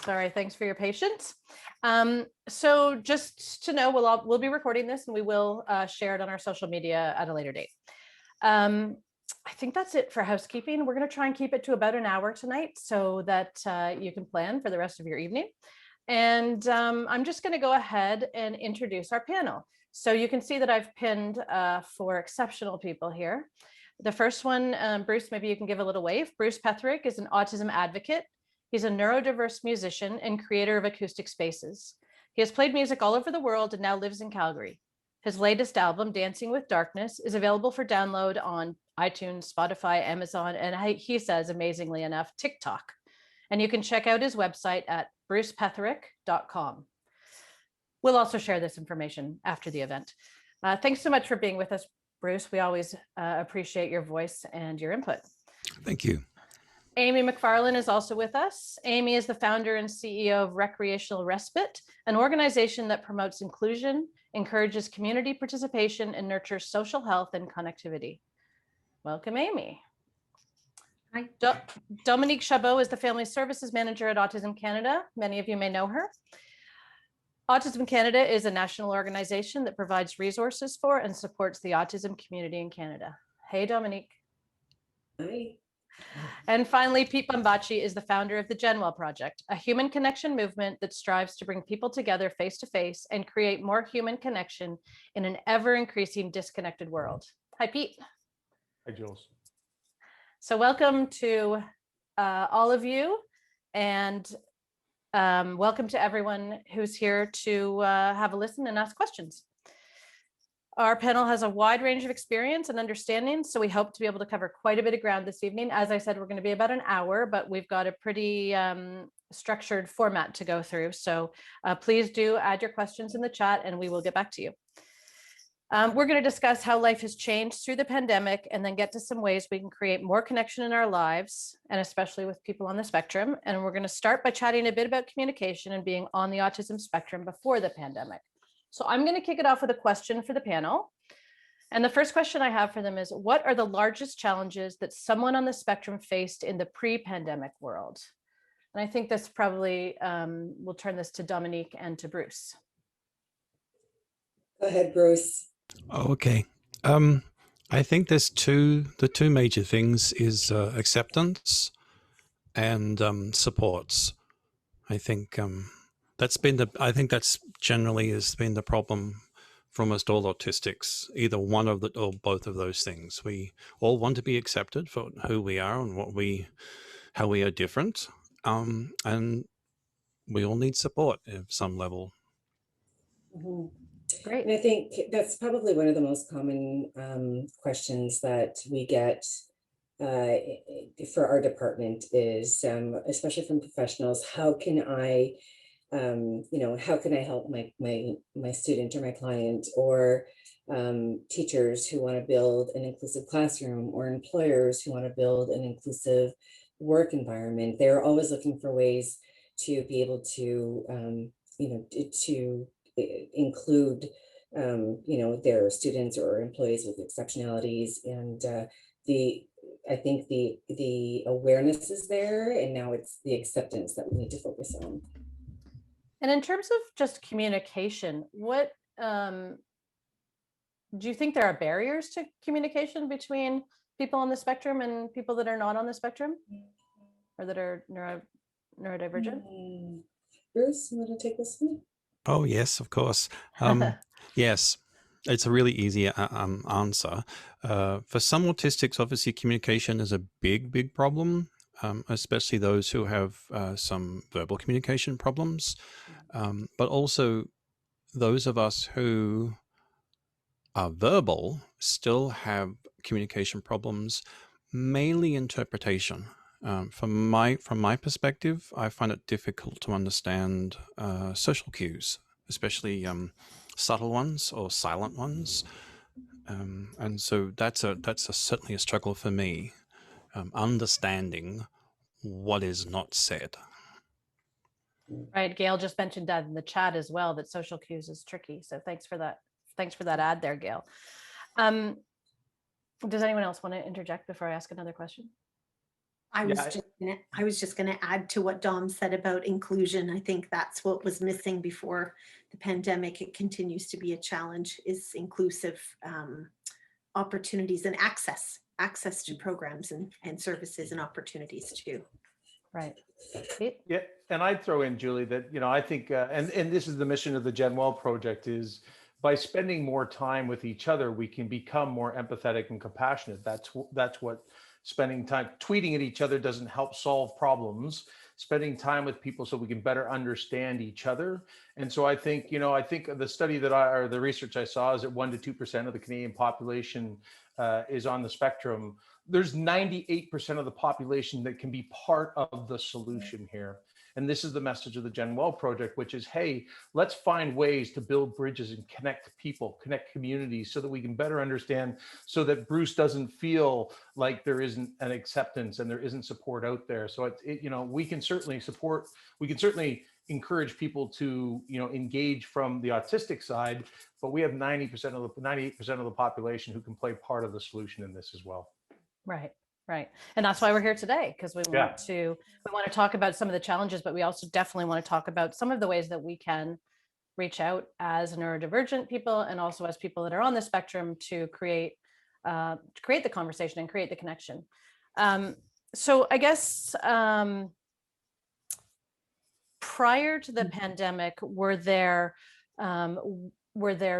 Sorry, thanks for your patience. So just to know, we'll be recording this and we will share it on our social media at a later date. I think that's it for housekeeping. We're going to try and keep it to about an hour tonight so that you can plan for the rest of your evening. And I'm just going to go ahead and introduce our panel. So you can see that I've pinned 4 exceptional people here. The first one, Bruce, maybe you can give a little wave. Bruce Petrick is an autism advocate. He's a neurodiverse musician and creator of acoustic spaces. He has played music all over the world and now lives in Calgary. His latest album, Dancing with Darkness, is available for download on iTunes, Spotify, Amazon, and he says, amazingly enough, TikTok. And you can check out his website at brucepetherick.com. We'll also share this information after the event. Thanks so much for being with us, Bruce. We always appreciate your voice and your input. Thank you. Amy Mcfarland is also with us. Amy is the founder and CEO of Recreational Respite, an organization that promotes inclusion, encourages community participation, and nurtures social health and connectivity. Welcome, Amy. Hi. Dominique Chabot is the Family Services Manager at Autism Canada. Many of you may know her. Autism Canada is a national organization that provides resources for and supports the autism community in Canada. Hey, Dominique. Hi. And finally, Pete Bambachi is the founder of the Genwell Project, a human connection movement that strives to bring people together face to face and create more human connection in an ever-increasing disconnected world. Hi, Pete. Hi, Jules. So welcome to all of you, and welcome to everyone who's here to have a listen and ask questions. Our panel has a wide range of experience and understanding, so we hope to be able to cover quite a bit of ground this evening. As I said, we're going to be about an hour, but we've got a pretty structured format to go through. So please do add your questions in the chat and we will get back to you. We're going to discuss how life has changed through the pandemic and then get to some ways we can create more connection in our lives, and especially with people on the spectrum. And we're going to start by chatting a bit about communication and being on the autism spectrum before the pandemic. So I'm going to kick it off with a question for the panel. And the first question I have for them is, what are the largest challenges that someone on the spectrum faced in the pre-pandemic world? And I think this probably, we'll turn this to Dominique and to Bruce. Go ahead, Bruce. Oh, okay. I think there's the two major things is acceptance and supports. I think that's generally has been the problem for almost all autistics, either one of the or both of those things. We all want to be accepted for who we are and how we are different, and we all need support at some level. Mm-hmm. Great. And I think that's probably one of the most common questions that we get for our department is, especially from professionals, how can I how can I help my student or my client, or teachers who want to build an inclusive classroom, or employers who want to build an inclusive work environment. They're always looking for ways to be able to, to include, their students or employees with exceptionalities. And I think the awareness is there, and now it's the acceptance that we need to focus on. And in terms of just communication, what do you think there are barriers to communication between people on the spectrum and people that are not on the spectrum, or that are neurodivergent? Bruce, you want to take this one? Oh, yes, of course. Yes, it's a really easy answer. For some autistics, obviously, communication is a big problem, especially those who have some verbal communication problems. But also those of us who are verbal still have communication problems, mainly interpretation. From my perspective, I find it difficult to understand social cues, especially subtle ones or silent ones, and so that's certainly a struggle for me, understanding what is not said. Right, Gail just mentioned that in the chat as well, that social cues is tricky. So thanks for that. Thanks for that ad there, Gail. Does anyone else want to interject before I ask another question? I was just gonna add to what Dom said about inclusion. I think that's what was missing before the pandemic. It continues to be a challenge, is inclusive opportunities and access to programs and services and opportunities too. Right. Yeah, and I'd throw in, Julie, that, I think, and this is the mission of the GenWell project, is by spending more time with each other, we can become more empathetic and compassionate. That's what spending time tweeting at each other doesn't help solve problems. Spending time with people so we can better understand each other. And so I think, the study or the research I saw is that 1% to 2% of the Canadian population is on the spectrum. There's 98% of the population that can be part of the solution here. And this is the message of the GenWell project, which is, hey, let's find ways to build bridges and connect people, connect communities so that we can better understand, so that Bruce doesn't feel like there isn't an acceptance and there isn't support out there. So we can certainly encourage people to, engage from the autistic side, but we have 98% of the population who can play part of the solution in this as well. Right. Right. And that's why we're here today, because we want to talk about some of the challenges, but we also definitely want to talk about some of the ways that we can reach out as neurodivergent people and also as people that are on the spectrum to create the conversation and create the connection. So I guess prior to the pandemic, were there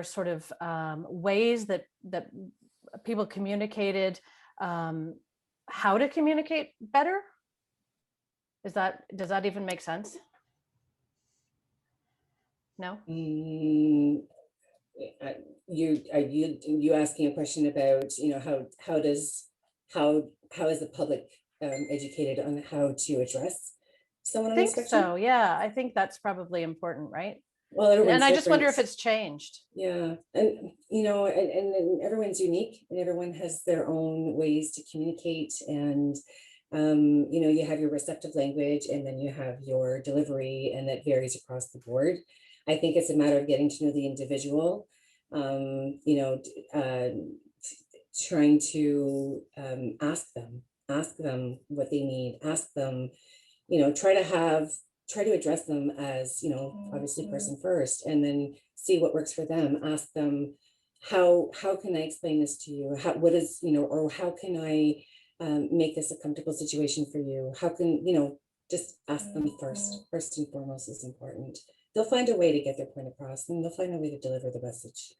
sort of ways that people communicated how to communicate better? Does that even make sense? No? You asking a question about, how is the public educated on how to address someone on the spectrum? So yeah, I think that's probably important, right? Well, and I just wonder if it's changed. Yeah, and and everyone's unique, and everyone has their own ways to communicate, and you have your receptive language, and then you have your delivery, and that varies across the board. I think it's a matter of getting to know the individual, trying to ask them what they need, ask them, try to address them as, obviously person first, and then see what works for them. Ask them, how can I explain this to you? Or how can I make this a comfortable situation for you? How can, just ask them first and foremost is important. They'll find a way to get their point across, and they'll find a way to deliver the message.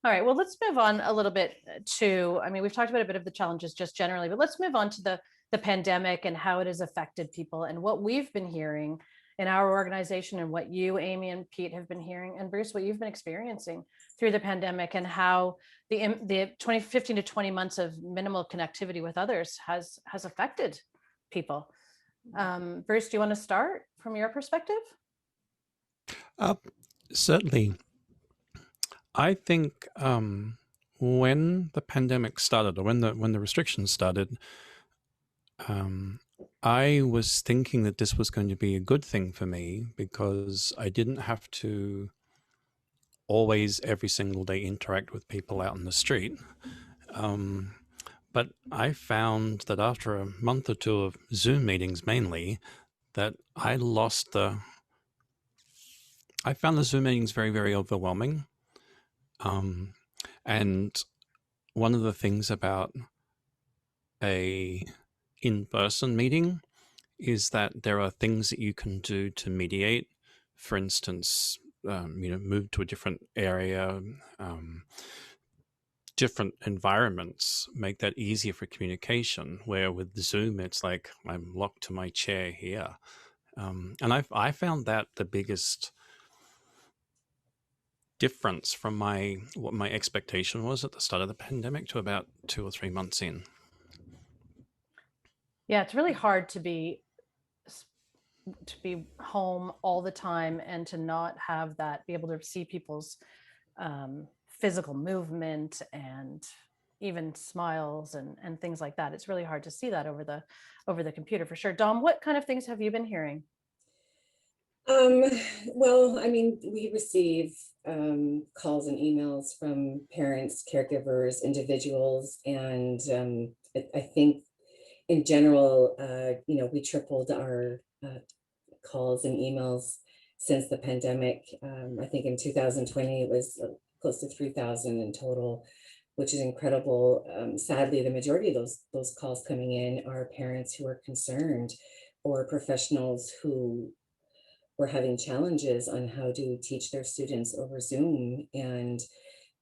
All right, well, let's move on a little bit to, we've talked about a bit of the challenges just generally, but let's move on to the pandemic and how it has affected people and what we've been hearing in our organization and what you, Amy and Pete, have been hearing, and Bruce, what you've been experiencing through the pandemic, and how the 15 to 20 months of minimal connectivity with others has affected people. Bruce, do you want to start from your perspective? Certainly. I think when the pandemic started, or when the restrictions started, I was thinking that this was going to be a good thing for me, because I didn't have to always every single day interact with people out in the street. But I found that after a month or two of Zoom meetings mainly, that I found the Zoom meetings very, very overwhelming. And one of the things about a in-person meeting is that there are things that you can do to mediate. For instance, move to a different area, different environments make that easier for communication, where with Zoom, it's like I'm locked to my chair here. And I found that the biggest difference from what my expectation was at the start of the pandemic to about 2 or 3 months in. Yeah, it's really hard to be home all the time and to not have that, be able to see people's physical movement and even smiles and things like that. It's really hard to see that over the computer, for sure. Dom, what kind of things have you been hearing? Well, we receive calls and emails from parents, caregivers, individuals, and I think in general, we tripled our calls and emails since the pandemic. I think in 2020 it was close to 3,000 in total, which is incredible. Sadly, the majority of those calls coming in are parents who are concerned, or professionals who were having challenges on how to teach their students over Zoom, and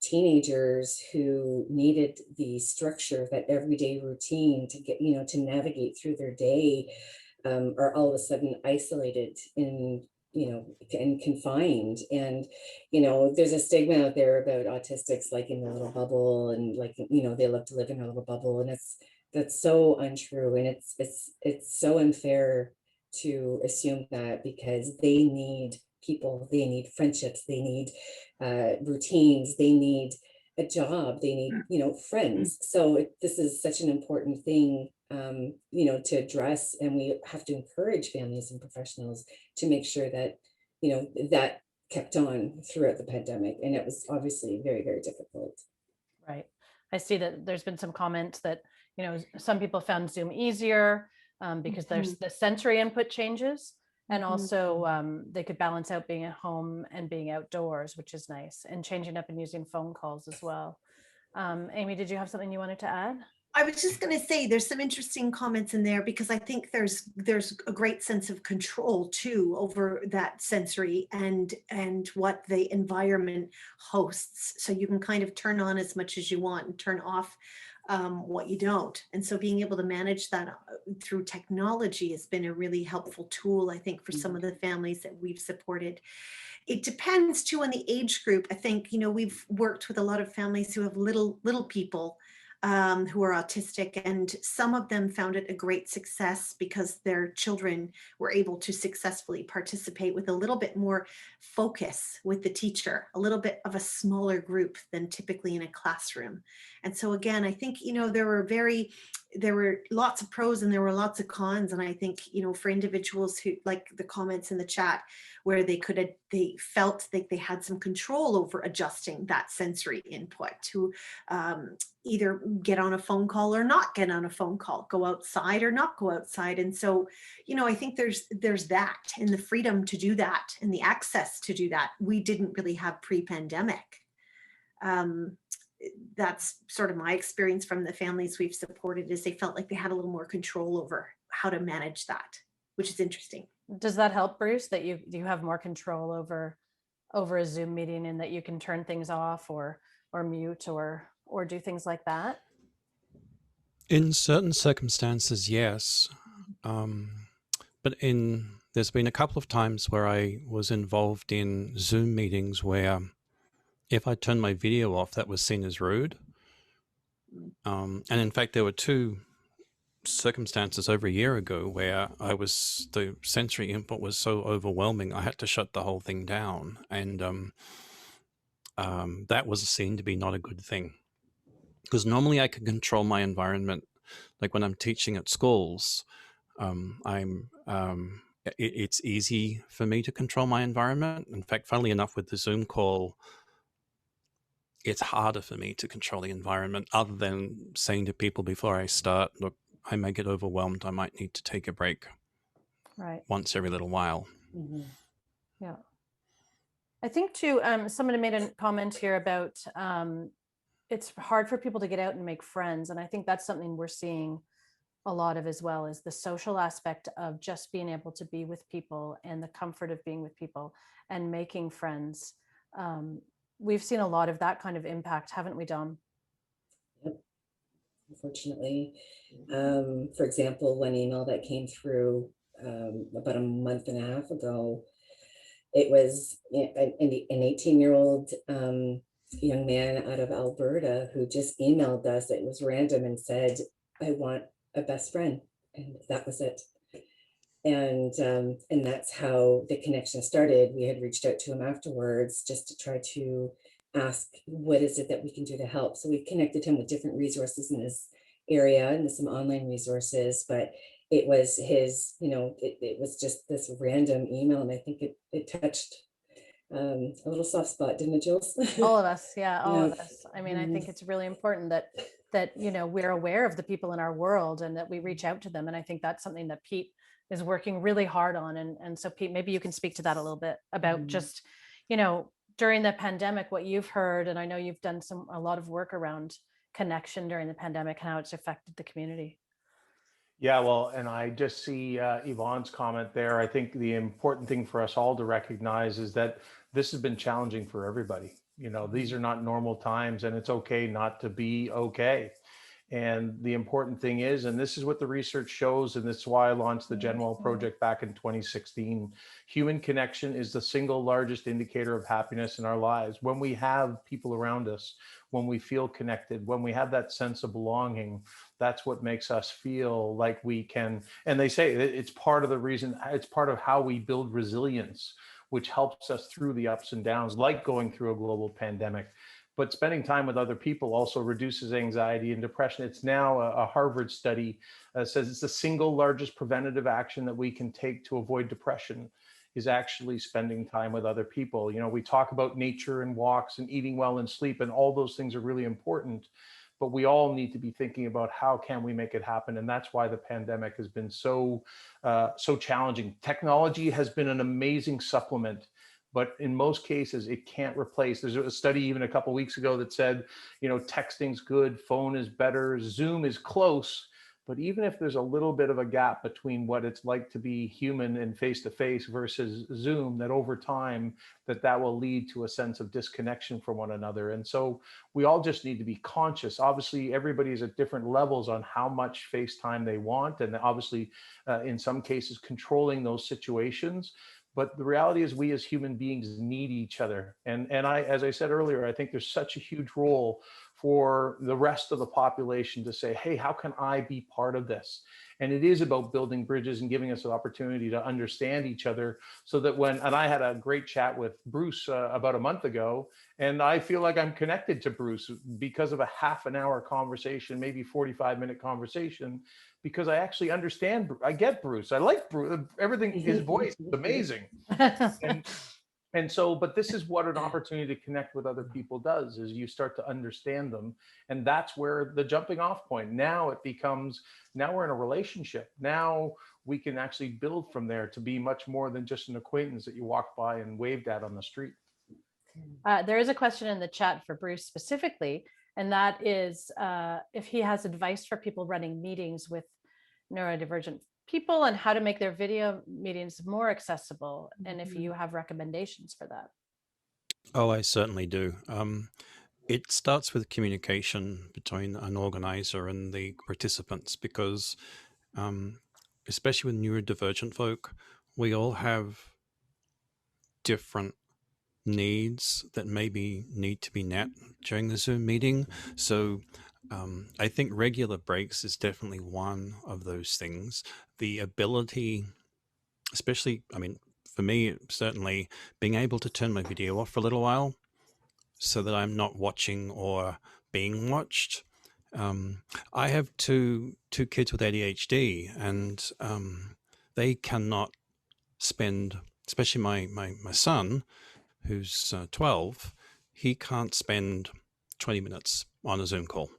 teenagers who needed the structure, that everyday routine to get, to navigate through their day, are all of a sudden isolated and confined. And, there's a stigma out there about autistics, like in their little bubble, and like, they love to live in a little bubble. And that's so untrue. And it's so unfair to assume that, because they need people, they need friendships, they need routines, they need a job, they need, friends. So this is such an important thing, to address, and we have to encourage families and professionals to make sure that, that kept on throughout the pandemic. And it was obviously very, very difficult. Right. I see that there's been some comments that, some people found Zoom easier because there's the sensory input changes. And also they could balance out being at home and being outdoors, which is nice, and changing up and using phone calls as well. Amy, did you have something you wanted to add? I was just going to say there's some interesting comments in there, because I think there's a great sense of control too over that sensory and what the environment hosts. So you can kind of turn on as much as you want and turn off what you don't. And so being able to manage that through technology has been a really helpful tool, I think, for some of the families that we've supported. It depends too on the age group. I think, we've worked with a lot of families who have little people who are autistic, and some of them found it a great success because their children were able to successfully participate with a little bit more focus with the teacher, a little bit of a smaller group than typically in a classroom. And so again, I think, there were lots of pros and there were lots of cons. And I think, for individuals who, like the comments in the chat, where they felt like they had some control over adjusting that sensory input to either get on a phone call or not get on a phone call, go outside or not go outside. And so, I think there's that, and the freedom to do that and the access to do that we didn't really have pre-pandemic. That's sort of my experience from the families we've supported, is they felt like they had a little more control over how to manage that, which is interesting. Does that help, Bruce, that you have more control over a Zoom meeting, and that you can turn things off or mute or do things like that? In certain circumstances, yes. But there's been a couple of times where I was involved in Zoom meetings where if I turned my video off, that was seen as rude. And in fact, there were two circumstances over a year ago where the sensory input was so overwhelming, I had to shut the whole thing down. And that was seen to be not a good thing. Because normally I can control my environment. Like when I'm teaching at schools, it's easy for me to control my environment. In fact, funnily enough, with the Zoom call, it's harder for me to control the environment, other than saying to people before I start, look, I may get overwhelmed. I might need to take a break. Right. Once every little while. Mm-hmm. Yeah. I think too, somebody made a comment here about it's hard for people to get out and make friends. And I think that's something we're seeing a lot of as well, is the social aspect of just being able to be with people and the comfort of being with people and making friends. We've seen a lot of that kind of impact, haven't we, Dom? Yep. Unfortunately, for example, one email that came through about a month and a half ago, it was an 18-year-old young man out of Alberta who just emailed us. It was random and said, I want a best friend. And that was it. And that's how the connection started. We had reached out to him afterwards just to try to ask, what is it that we can do to help? So we connected him with different resources in this area and some online resources, but it was his, it was just this random email. And I think it touched a little soft spot, didn't it, Jules? All of us. Yeah, all Yeah. of us. I mean, I think it's really important that that, you know, we're aware of the people in our world and that we reach out to them. And I think that's something that Pete is working really hard on. And so Pete, maybe you can speak to that a little bit about just, you know, during the pandemic, what you've heard, and I know you've done a lot of work around connection during the pandemic, how it's affected the community. Yeah, well, and I just see Yvonne's comment there. I think the important thing for us all to recognize is that this has been challenging for everybody. You know, these are not normal times, and it's okay not to be okay. And the important thing is, and this is what the research shows, and this is why I launched the Genwell Project back in 2016, human connection is the single largest indicator of happiness in our lives. When we have people around us, when we feel connected, when we have that sense of belonging, that's what makes us feel like we can. And they say it's part of the reason, it's part of how we build resilience, which helps us through the ups and downs, like going through a global pandemic. But spending time with other people also reduces anxiety and depression. It's now a Harvard study says it's the single largest preventative action that we can take to avoid depression is actually spending time with other people. You know, we talk about nature and walks and eating well and sleep, and all those things are really important, but we all need to be thinking about how can we make it happen. And that's why the pandemic has been so challenging. Technology has been an amazing supplement, but in most cases, it can't replace. There's a study even a couple of weeks ago that said, you know, texting's good, phone is better, Zoom is close. But even if there's a little bit of a gap between what it's like to be human and face-to-face versus Zoom, that over time, that will lead to a sense of disconnection from one another. And so we all just need to be conscious. Obviously, everybody's at different levels on how much FaceTime they want. And obviously, in some cases, controlling those situations. But the reality is we as human beings need each other. And I, as I said earlier, I think there's such a huge role for the rest of the population to say, hey, how can I be part of this? And it is about building bridges and giving us an opportunity to understand each other so that and I had a great chat with Bruce about a month ago, and I feel like I'm connected to Bruce because of a half an hour conversation, maybe 45-minute conversation, because I actually understand, I get Bruce. I like Bruce, everything, his voice is amazing. And so, but this is what an opportunity to connect with other people does, is you start to understand them. And that's where the jumping off point. Now it becomes, now we're in a relationship. Now we can actually build from there to be much more than just an acquaintance that you walked by and waved at on the street. There is a question in the chat for Bruce specifically, and that is if he has advice for people running meetings with neurodivergent people and how to make their video meetings more accessible, and if you have recommendations for that. Oh, I certainly do. It starts with communication between an organizer and the participants, because especially with neurodivergent folk, we all have different needs that maybe need to be met during the Zoom meeting. So I think regular breaks is definitely one of those things. The ability, especially, I mean, for me, certainly being able to turn my video off for a little while so that I'm not watching or being watched. I have two kids with ADHD, and they cannot spend, especially my son, who's 12, he can't spend 20 minutes on a Zoom call.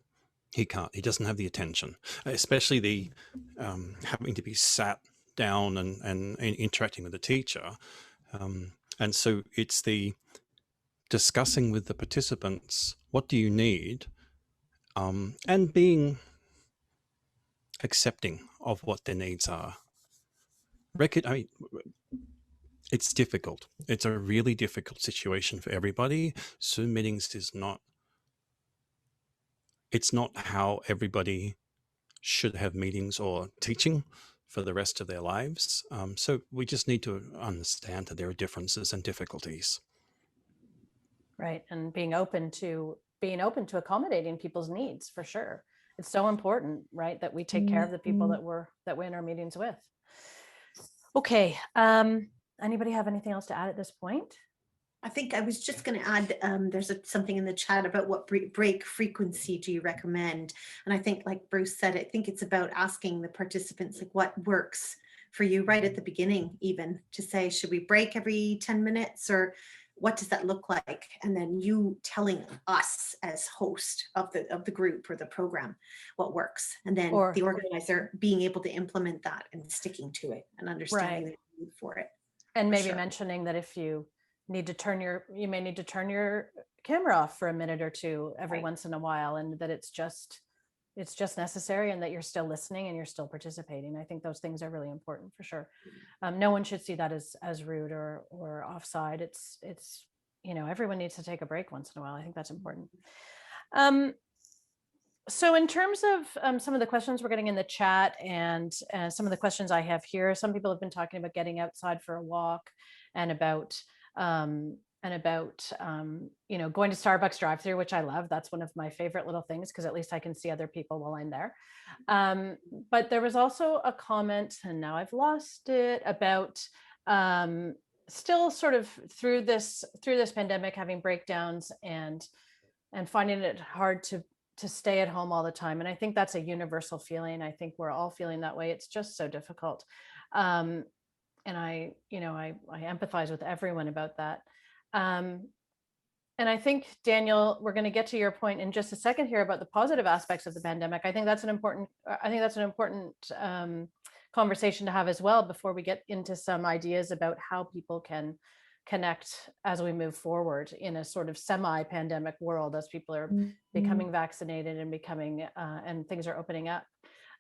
He can't. He doesn't have the attention, especially the having to be sat down and interacting with the teacher. And so it's the discussing with the participants, what do you need? And being accepting of what their needs are. It's difficult. It's a really difficult situation for everybody. Zoom meetings it's not how everybody should have meetings or teaching for the rest of their lives. So we just need to understand that there are differences and difficulties. Right, and being open to accommodating people's needs, for sure. It's so important, right, that we take care of the people that we're in our meetings with. Okay, anybody have anything else to add at this point? I think I was just going to add, there's something in the chat about what break frequency do you recommend? And I think, like Bruce said, I think it's about asking the participants, like, what works for you right at the beginning, even to say, should we break every 10 minutes, or what does that look like? And then you telling us as host of the group or the program what works. And then the organizer being able to implement that and sticking to it and understanding the need for it. And maybe mentioning that if you need to you may need to turn your camera off for a minute or two every once in a while, and that it's just necessary, and that you're still listening and you're still participating. I think those things are really important for sure. No one should see that as rude or offside. It's everyone needs to take a break once in a while. I think that's important. So in terms of some of the questions we're getting in the chat and some of the questions I have here, some people have been talking about getting outside for a walk and about going to Starbucks drive-through, which I love. That's one of my favorite little things, because at least I can see other people while I'm there. But there was also a comment, and now I've lost it, about still sort of through this pandemic having breakdowns and finding it hard to stay at home all the time. And I think that's a universal feeling. I think we're all feeling that way. It's just so difficult. And I empathize with everyone about that. And I think, Daniel, we're going to get to your point in just a second here about the positive aspects of the pandemic. I think that's an important conversation to have as well, before we get into some ideas about how people can connect as we move forward in a sort of semi-pandemic world, as people are becoming vaccinated and and things are opening up.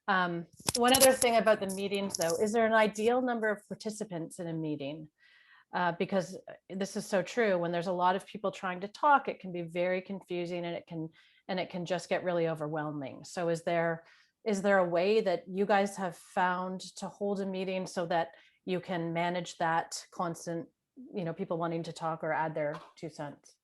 One other thing about the meetings, though, is there an ideal number of participants in a meeting? Because this is so true. When there's a lot of people trying to talk, it can be very confusing, and it can just get really overwhelming. So is there a way that you guys have found to hold a meeting so that you can manage that constant, people wanting to talk or add their 2 cents?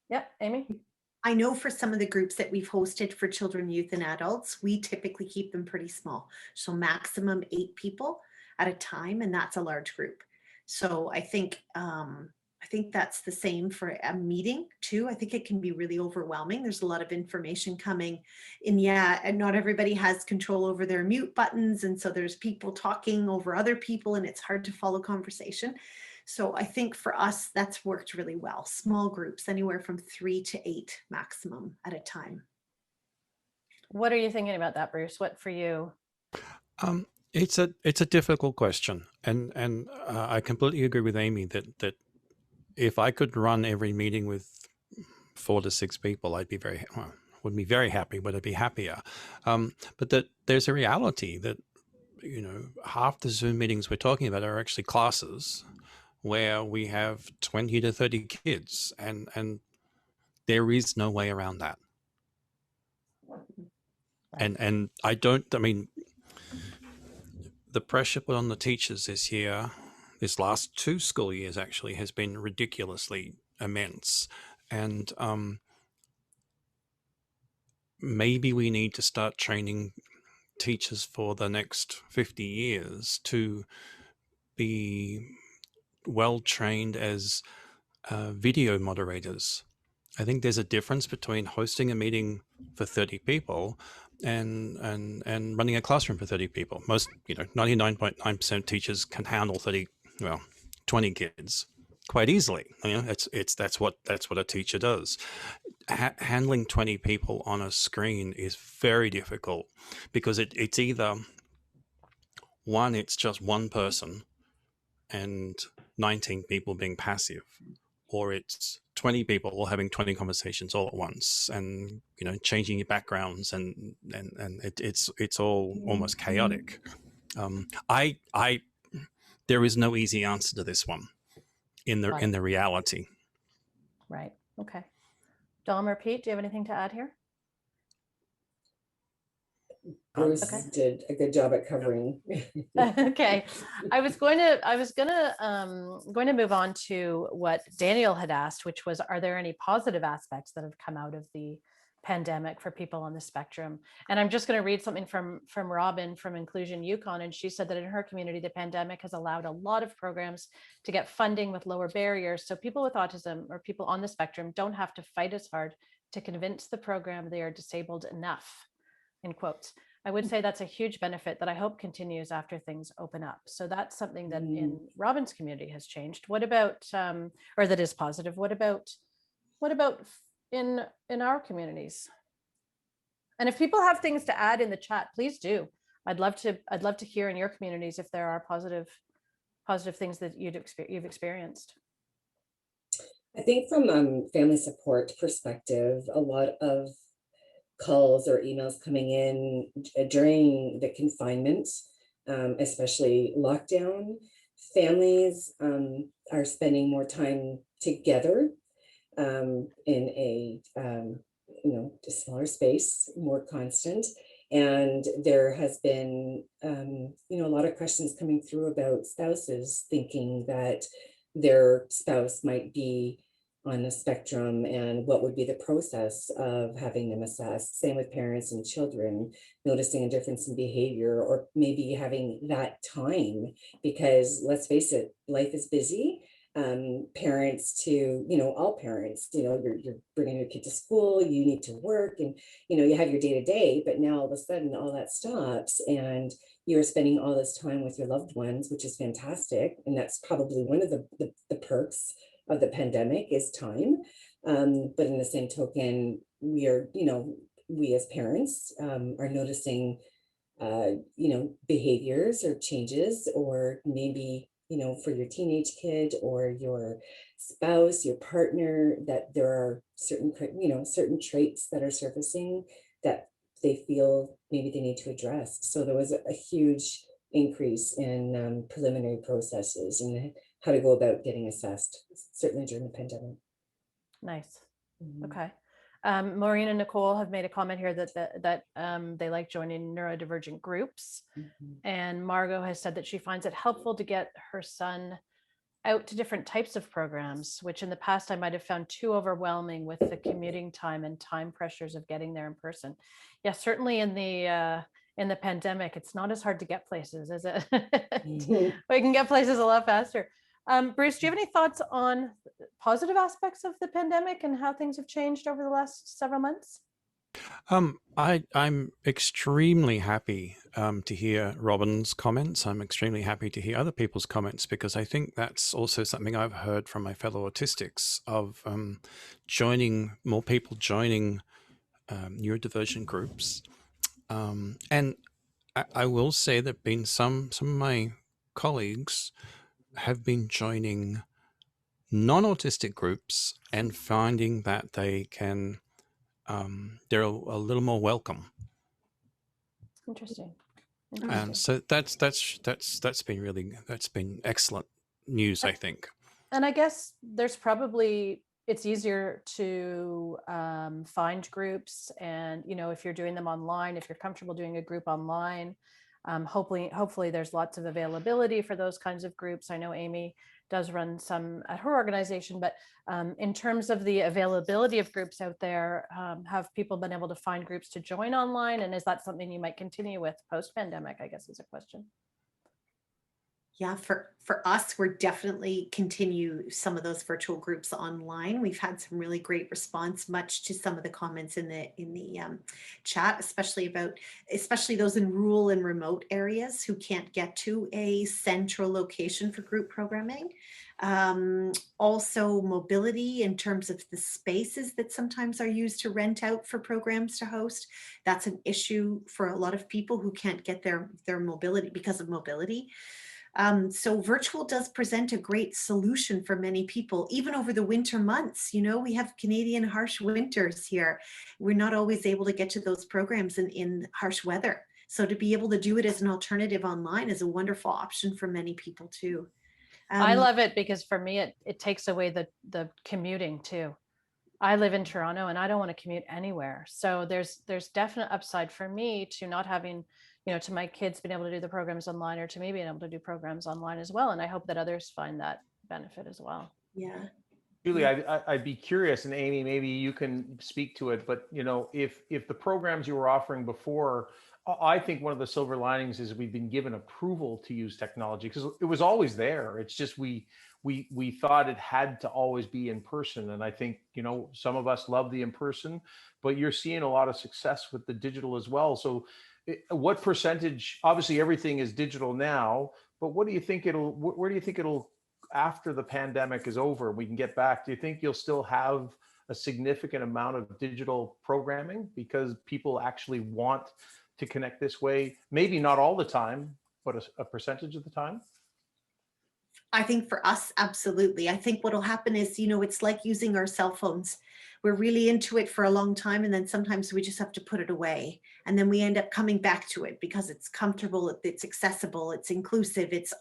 Yeah, Amy? I know for some of the groups that we've hosted for children, youth, and adults, we typically keep them pretty small. So maximum 8 people at a time, and that's a large group. So I think that's the same for a meeting too. I think it can be really overwhelming. There's a lot of information coming in, and not everybody has control over their mute buttons, and so there's people talking over other people, and it's hard to follow conversation. So I think for us, that's worked really well. Small groups, anywhere from 3 to 8 maximum at a time. What are you thinking about that, Bruce? What for you? It's a difficult question, and I completely agree with Amy that if I could run every meeting with 4 to 6 people, wouldn't be very happy, but I'd be happier. But that there's a reality that half the Zoom meetings we're talking about are actually classes where we have 20 to 30 kids, and there is no way around that. And the pressure put on the teachers this last 2 school years actually, has been ridiculously immense. And maybe we need to start training teachers for the next 50 years to be well trained as video moderators. I think there's a difference between hosting a meeting for 30 people and running a classroom for 30 people. Most, 99.9% teachers can handle 20 kids quite easily. That's what a teacher does. Handling 20 people on a screen is very difficult, because it's either it's just one person and 19 people being passive, or it's 20 people all having 20 conversations all at once, and changing your backgrounds, and it's all almost chaotic. There is no easy answer to this one in the reality. Right. Okay. Dom or Pete, do you have anything to add here? Bruce did a good job at covering. Okay. I was going to move on to what Daniel had asked, which was, are there any positive aspects that have come out of the pandemic for people on the spectrum? And I'm just going to read something from Robin from Inclusion Yukon, and she said that in her community, the pandemic has allowed a lot of programs to get funding with lower barriers, so people with autism or people on the spectrum don't have to fight as hard to convince the program they are disabled enough, in quotes. I would say that's a huge benefit that I hope continues after things open up. So that's something that in Robin's community has changed. What about, or that is positive? What about in our communities? And if people have things to add in the chat, please do. I'd love to hear in your communities if there are positive things that you've experienced. I think from family support perspective, a lot of calls or emails coming in during the confinement, especially lockdown, families are spending more time together in a a smaller space, more constant. And there has been a lot of questions coming through about spouses thinking that their spouse might be on the spectrum and what would be the process of having them assessed. Same with parents and children, noticing a difference in behavior or maybe having that time, because let's face it, life is busy. Parents to, all parents, you're bringing your kid to school, you need to work, and, you have your day to day, but now all of a sudden all that stops and you're spending all this time with your loved ones, which is fantastic. And that's probably one of the perks of the pandemic is time. But in the same token, we as parents are noticing, behaviors or changes, or maybe, for your teenage kid or your spouse, your partner, that there are certain traits that are surfacing that they feel maybe they need to address. So there was a huge increase in preliminary processes and how to go about getting assessed, certainly during the pandemic. Nice. Okay. Maureen and Nicole have made a comment here that they like joining neurodivergent groups. And Margot has said that she finds it helpful to get her son out to different types of programs, which in the past I might have found too overwhelming with the commuting time and time pressures of getting there in person. Yeah, certainly in the pandemic, it's not as hard to get places, is it? We can get places a lot faster. Bruce, do you have any thoughts on positive aspects of the pandemic and how things have changed over the last several months? I'm extremely happy to hear Robin's comments. I'm extremely happy to hear other people's comments, because I think that's also something I've heard from my fellow autistics of more people joining neurodivergent groups. And I will say that been some of my colleagues have been joining non-autistic groups and finding that they can they're a little more welcome. Interesting. And so that's been excellent news, I think. And I guess it's easier to find groups, and if you're doing them online, if you're comfortable doing a group online, hopefully there's lots of availability for those kinds of groups. I know Amy does run some at her organization, but in terms of the availability of groups out there, have people been able to find groups to join online? And is that something you might continue with post-pandemic, I guess is a question. Yeah, for us, we're definitely continue some of those virtual groups online. We've had some really great response, much to some of the comments in the chat, especially those in rural and remote areas who can't get to a central location for group programming. Also mobility in terms of the spaces that sometimes are used to rent out for programs to host. That's an issue for a lot of people who can't get their mobility because of mobility. So virtual does present a great solution for many people, even over the winter months. We have Canadian harsh winters here. We're not always able to get to those programs in harsh weather. So to be able to do it as an alternative online is a wonderful option for many people too. I love it because for me, it takes away the commuting too. I live in Toronto and I don't want to commute anywhere. So there's definite upside for me to not having, to my kids being able to do the programs online, or to me being able to do programs online as well. And I hope that others find that benefit as well. Yeah. Julie, I'd be curious, and Amy, maybe you can speak to it, but if the programs you were offering before, I think one of the silver linings is we've been given approval to use technology because it was always there. It's just we thought it had to always be in person. And I think, some of us love the in person, but you're seeing a lot of success with the digital as well. So what percentage, obviously everything is digital now, but where do you think it'll after the pandemic is over, we can get back? Do you think you'll still have a significant amount of digital programming because people actually want to connect this way? Maybe not all the time, but a percentage of the time? I think for us, absolutely. I think what'll happen is, it's like using our cell phones. We're really into it for a long time, and then sometimes we just have to put it away. And then we end up coming back to it because it's comfortable, it's accessible, it's inclusive, it's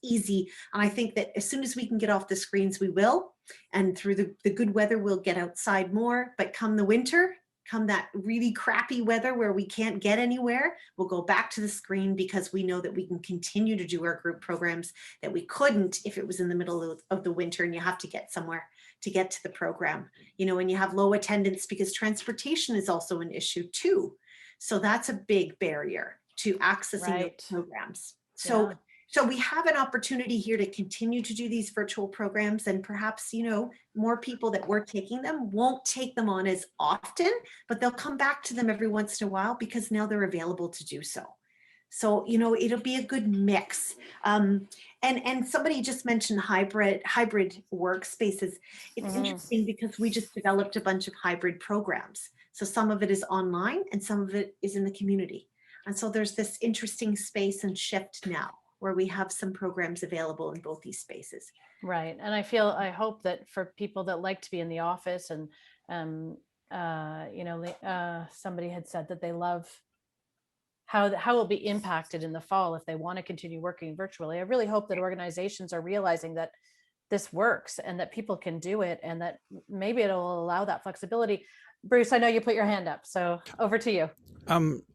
easy. And I think that as soon as we can get off the screens, we will. And through the good weather, we'll get outside more. But come the winter, come that really crappy weather where we can't get anywhere, we'll go back to the screen because we know that we can continue to do our group programs that we couldn't if it was in the middle of the winter and you have to get somewhere to get to the program, and you have low attendance because transportation is also an issue too. So that's a big barrier to accessing those programs. So we have an opportunity here to continue to do these virtual programs, and perhaps, more people that were taking them won't take them on as often, but they'll come back to them every once in a while because now they're available to do so. So, it'll be a good mix. And somebody just mentioned hybrid workspaces. It's interesting because we just developed a bunch of hybrid programs. So some of it is online and some of it is in the community. And so there's this interesting space and shift now where we have some programs available in both these spaces. Right. And I hope that for people that like to be in the office and, somebody had said that they love how it will be impacted in the fall if they want to continue working virtually. I really hope that organizations are realizing that this works and that people can do it and that maybe it'll allow that flexibility. Bruce, I know you put your hand up, so over to you.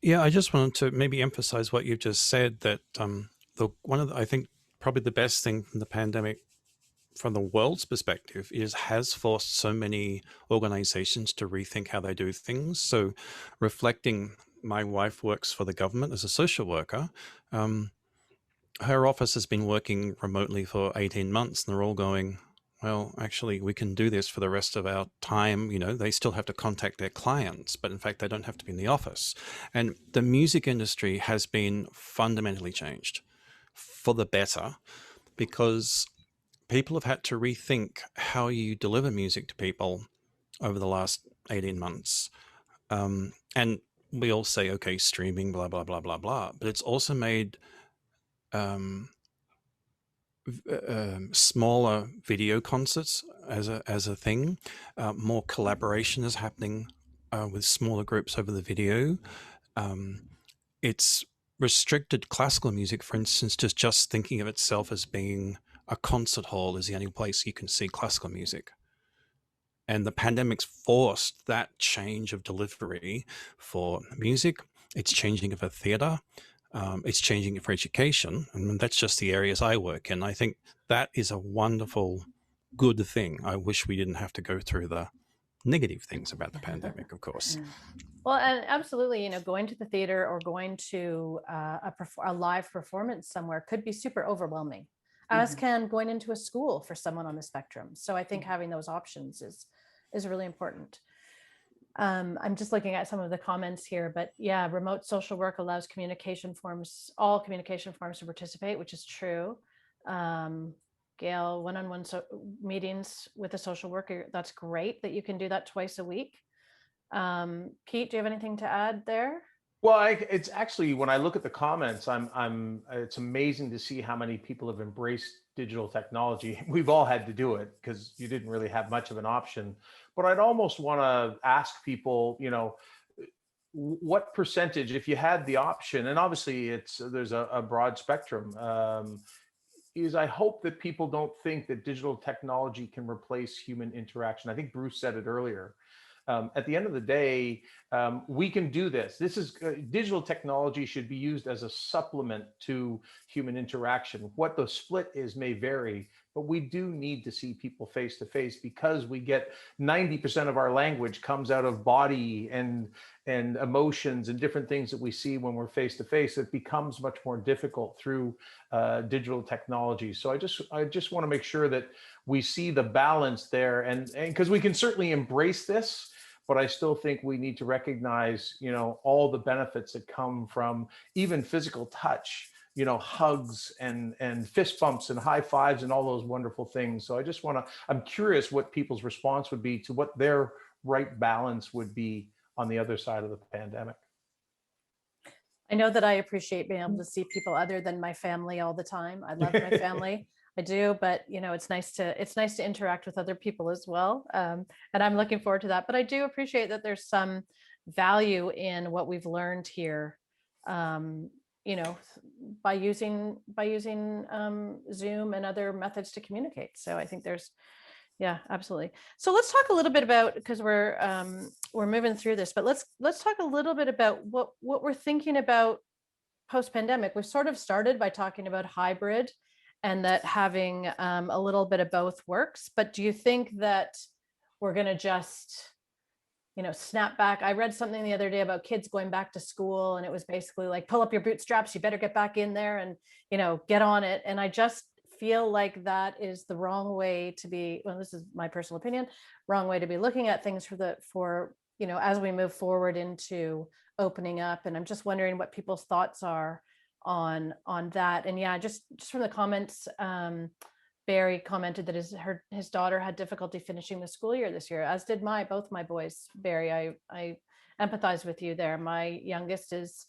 Yeah, I just wanted to maybe emphasize what you've just said, that I think probably the best thing from the pandemic from the world's perspective has forced so many organizations to rethink how they do things. So reflecting, my wife works for the government as a social worker. Her office has been working remotely for 18 months and they're all going, well, actually, we can do this for the rest of our time. They still have to contact their clients, but in fact, they don't have to be in the office. And the music industry has been fundamentally changed for the better because people have had to rethink how you deliver music to people over the last 18 months. And we all say, okay, streaming, blah, blah, blah, blah, blah. But it's also made smaller video concerts as a thing. More collaboration is happening with smaller groups over the video. It's restricted classical music, for instance, just thinking of itself as being a concert hall is the only place you can see classical music. And the pandemic's forced that change of delivery for music. It's changing it for theater. It's changing it for education. And that's just the areas I work in. I think that is a wonderful, good thing. I wish we didn't have to go through the negative things about the pandemic, of course. Well, and absolutely, going to the theater or going to a live performance somewhere could be super overwhelming, as can going into a school for someone on the spectrum. So I think having those options is really important. I'm just looking at some of the comments here, but yeah, remote social work allows all communication forms to participate, which is true. Gail, one-on-one meetings with a social worker, that's great that you can do that twice a week. Pete, do you have anything to add there? Well, it's actually, when I look at the comments, it's amazing to see how many people have embraced digital technology. We've all had to do it because you didn't really have much of an option. But I'd almost want to ask people, what percentage, if you had the option, and obviously there's a broad spectrum, is I hope that people don't think that digital technology can replace human interaction. I think Bruce said it earlier. At the end of the day, we can do this. Digital technology should be used as a supplement to human interaction. What the split is may vary, but we do need to see people face to face, because we get 90% of our language comes out of body and emotions and different things that we see when we're face to face. It becomes much more difficult through digital technology. So I just want to make sure that we see the balance there, and because we can certainly embrace this, but I still think we need to recognize, all the benefits that come from even physical touch, hugs and fist bumps and high fives and all those wonderful things. So I'm curious what people's response would be to what their right balance would be on the other side of the pandemic. I know that I appreciate being able to see people other than my family all the time. I love my family. I do, but it's nice to interact with other people as well. And I'm looking forward to that. But I do appreciate that there's some value in what we've learned here, by using Zoom and other methods to communicate. So I think yeah, absolutely. So let's talk a little bit about, because we're moving through this, but let's talk a little bit about what we're thinking about post-pandemic. We've sort of started by talking about hybrid, and that having a little bit of both works. But do you think that we're going to just, snap back? I read something the other day about kids going back to school, and it was basically like, pull up your bootstraps, you better get back in there and, get on it. And I just feel like that is the wrong way to be. Well, this is my personal opinion, wrong way to be looking at things for as we move forward into opening up. And I'm just wondering what people's thoughts are on that. And yeah, just from the comments, Barry commented that his daughter had difficulty finishing the school year this year, as did both my boys. Barry, I empathize with you there. My youngest is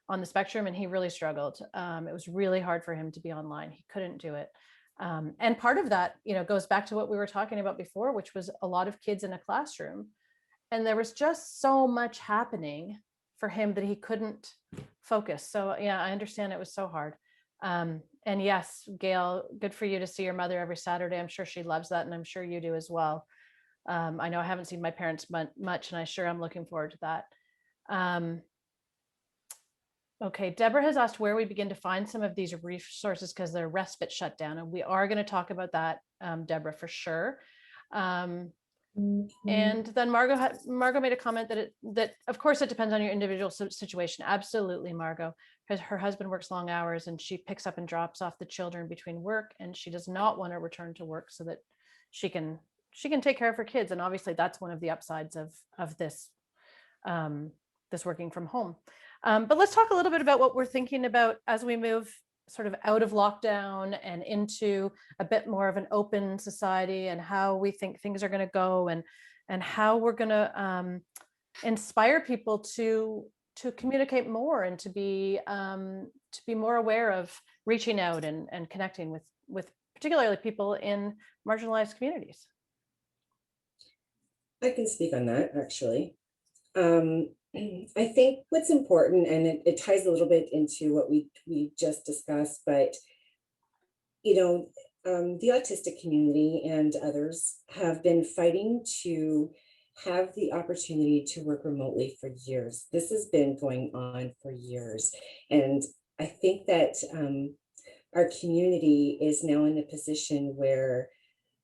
on the spectrum, and he really struggled. It was really hard for him to be online. He couldn't do it. And part of that, goes back to what we were talking about before, which was a lot of kids in a classroom. And there was just so much happening for him that he couldn't focus. So yeah, I understand it was so hard. And yes, Gail, good for you to see your mother every Saturday. I'm sure she loves that, and I'm sure you do as well. I know I haven't seen my parents much, and I sure am looking forward to that. Okay, Deborah has asked where we begin to find some of these resources because their respite shut down, and we are going to talk about that, Deborah, for sure. And then Margot made a comment that of course it depends on your individual situation. Absolutely, Margot. Her husband works long hours, and she picks up and drops off the children between work, and she does not want to return to work so that she can take care of her kids. And obviously that's one of the upsides of this this working from home. But let's talk a little bit about what we're thinking about as we move sort of out of lockdown and into a bit more of an open society, and how we think things are going to go, and how we're going to inspire people to communicate more, and to be more aware of reaching out and connecting with particularly people in marginalized communities. I can speak on that, actually. I think what's important, and it ties a little bit into what we just discussed, but the autistic community and others have been fighting to have the opportunity to work remotely for years. This has been going on for years. And I think that our community is now in a position where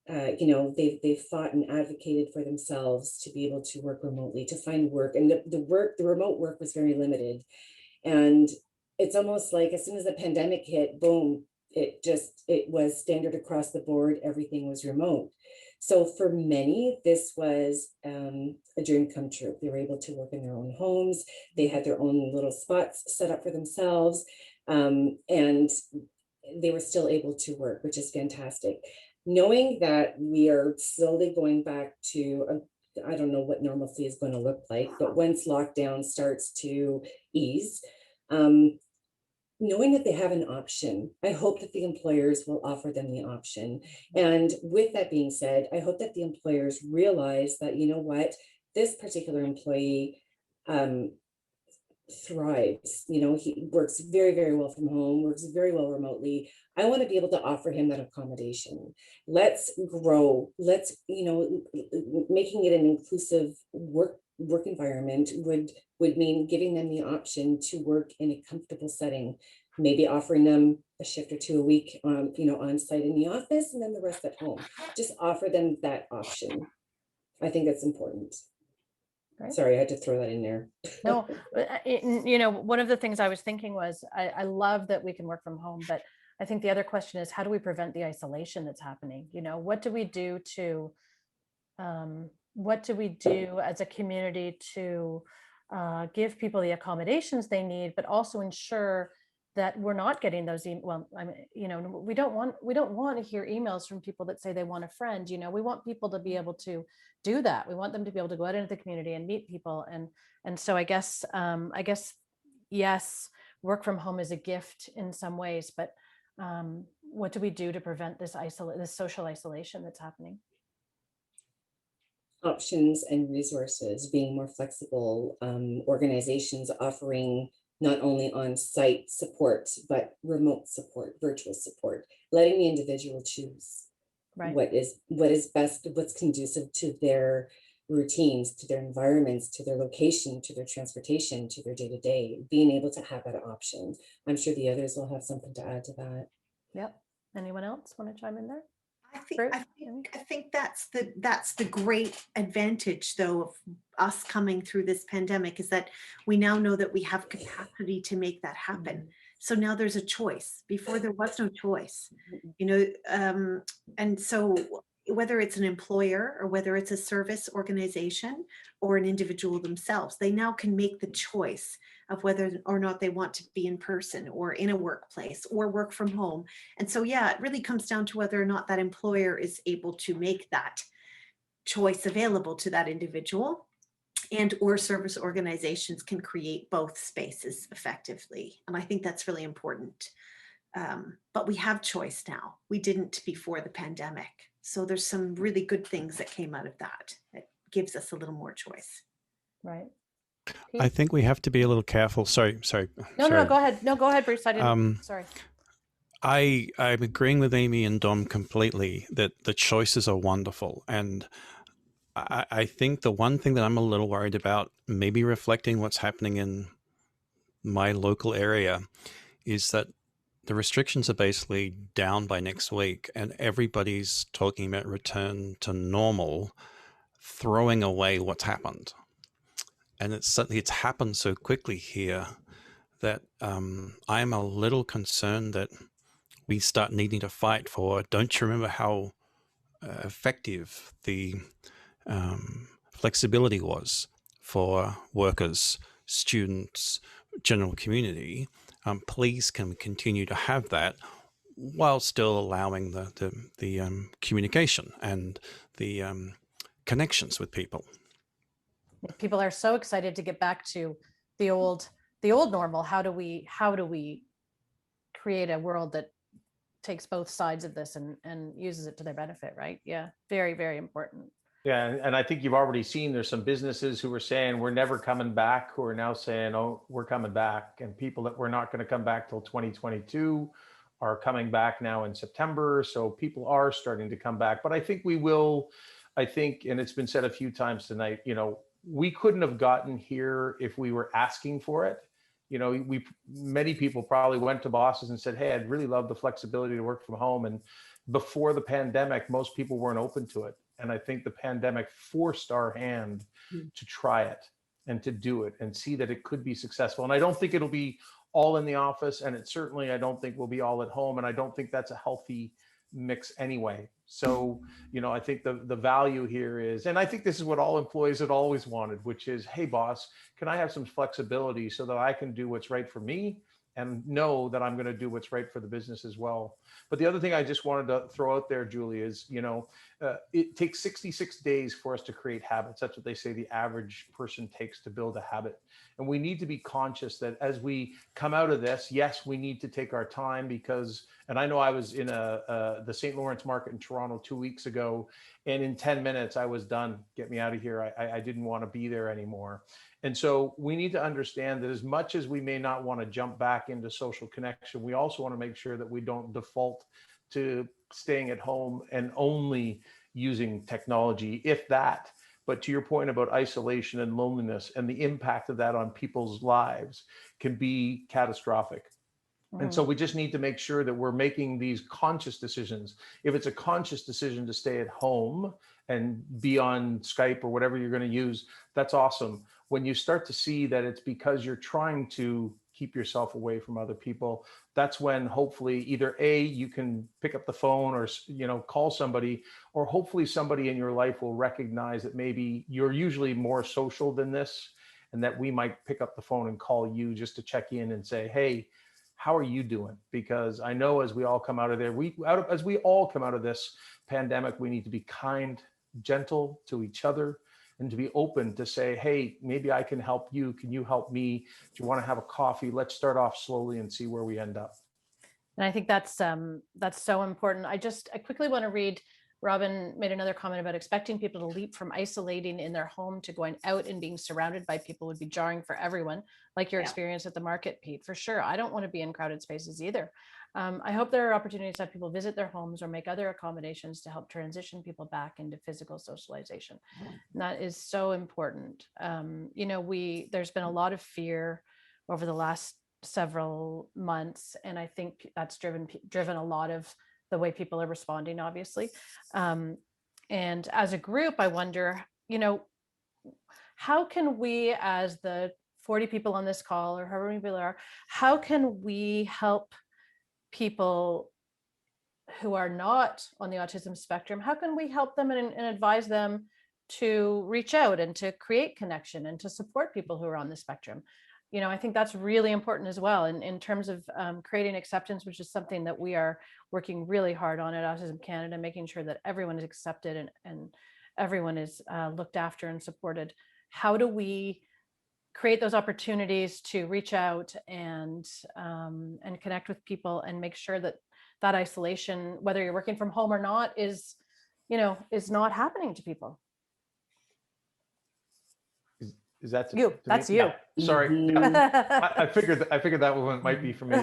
they've fought and advocated for themselves to be able to work remotely, to find work. And the remote work was very limited. And it's almost like as soon as the pandemic hit, boom, it was standard across the board. Everything was remote. So for many, this was a dream come true. They were able to work in their own homes. They had their own little spots set up for themselves. And they were still able to work, which is fantastic. Knowing that we are slowly going back to, I don't know what normalcy is going to look like, but once lockdown starts to ease, knowing that they have an option, I hope that the employers will offer them the option. And with that being said, I hope that the employers realize that, this particular employee thrives. He works very, very well from home, works very well remotely. I want to be able to offer him that accommodation. Let's grow. Let's, making it an inclusive work environment would mean giving them the option to work in a comfortable setting maybe offering them a shift or two a week, on site in the office, and then the rest at home. Just offer them that option. I think that's important. Right. Sorry, I had to throw that in there. No, one of the things I was thinking was I love that we can work from home, but I think the other question is, how do we prevent the isolation that's happening? What do we do as a community to give people the accommodations they need, but also ensure that we're not getting those we don't want to hear emails from people that say they want a friend. We want people to be able to do that. We want them to be able to go out into the community and meet people. And so I guess yes, work from home is a gift in some ways, but what do we do to prevent this social isolation that's happening? Options and resources, being more flexible, organizations offering not only on-site support, but remote support, virtual support, letting the individual choose what is best, what's conducive to their routines, to their environments, to their location, to their transportation, to their day-to-day, being able to have that option. I'm sure the others will have something to add to that. Yep. Anyone else want to chime in there? I think that's the great advantage, though, of us coming through this pandemic, is that we now know that we have capacity to make that happen. So now there's a choice. Before there was no choice, and so whether it's an employer or whether it's a service organization or an individual themselves, they now can make the choice of whether or not they want to be in person or in a workplace or work from home. And so, yeah, it really comes down to whether or not that employer is able to make that choice available to that individual, and or service organizations can create both spaces effectively. And I think that's really important. But we have choice now. We didn't before the pandemic. So there's some really good things that came out of that. It gives us a little more choice. Right. I think we have to be a little careful. Sorry. No, go ahead. No, go ahead, Bruce. I didn't. Sorry. I'm agreeing with Amy and Dom completely that the choices are wonderful. And I think the one thing that I'm a little worried about, maybe reflecting what's happening in my local area, is that the restrictions are basically down by next week and everybody's talking about return to normal, throwing away what's happened. And it's happened so quickly here that I'm a little concerned that we start needing to fight for, don't you remember how effective the flexibility was for workers, students, general community? Please can continue to have that while still allowing the communication and the connections with people. People are so excited to get back to the old normal. How do we create a world that takes both sides of this and uses it to their benefit, right? Yeah, very, very important. Yeah, and I think you've already seen there's some businesses who were saying we're never coming back, who are now saying, oh, we're coming back. And people that were not going to come back till 2022 are coming back now in September. So people are starting to come back. But I think and it's been said a few times tonight, we couldn't have gotten here if we were asking for it. Many people probably went to bosses and said, hey, I'd really love the flexibility to work from home. And before the pandemic, most people weren't open to it. And I think the pandemic forced our hand to try it and to do it and see that it could be successful. And I don't think it'll be all in the office. And I don't think we'll be all at home. And I don't think that's a healthy mix anyway. So, I think the value here is, and I think this is what all employees had always wanted, which is, hey, boss, can I have some flexibility so that I can do what's right for me and know that I'm going to do what's right for the business as well. But the other thing I just wanted to throw out there, Julie, is, it takes 66 days for us to create habits. That's what they say the average person takes to build a habit. And we need to be conscious that as we come out of this, yes, we need to take our time because, and I know I was in the St. Lawrence market in Toronto 2 weeks ago, and in 10 minutes I was done. Get me out of here. I didn't want to be there anymore. And so we need to understand that as much as we may not want to jump back into social connection, we also want to make sure that we don't default to staying at home and only using technology, if that. But to your point about isolation and loneliness and the impact of that on people's lives can be catastrophic. And so we just need to make sure that we're making these conscious decisions. If it's a conscious decision to stay at home and be on Skype or whatever you're going to use, that's awesome. When you start to see that it's because you're trying to keep yourself away from other people, that's when hopefully either A, you can pick up the phone or, call somebody, or hopefully somebody in your life will recognize that maybe you're usually more social than this, and that we might pick up the phone and call you just to check in and say, hey, how are you doing? Because I know as we all come out of there, as we all come out of this pandemic, we need to be kind, gentle to each other, and to be open to say, hey, maybe I can help you. Can you help me? Do you want to have a coffee? Let's start off slowly and see where we end up. And I think that's so important. I quickly want to read, Robin made another comment about expecting people to leap from isolating in their home to going out and being surrounded by people would be jarring for everyone, like your experience at the market, Pete. For sure. I don't want to be in crowded spaces either. I hope there are opportunities to have people visit their homes or make other accommodations to help transition people back into physical socialization. And that is so important. There's been a lot of fear over the last several months, and I think that's driven a lot of the way people are responding, obviously. And as a group, I wonder, how can we, as the 40 people on this call or however many people there are, how can we help people who are not on the autism spectrum? How can we help them and advise them to reach out and to create connection and to support people who are on the spectrum? I think that's really important as well in terms of creating acceptance, which is something that we are working really hard on at Autism Canada, making sure that everyone is accepted and everyone is looked after and supported. How do we create those opportunities to reach out and connect with people and make sure that isolation, whether you're working from home or not, is not happening to people? Is that you? That's you. Yeah. Sorry. Mhm. I figured that one might be for me.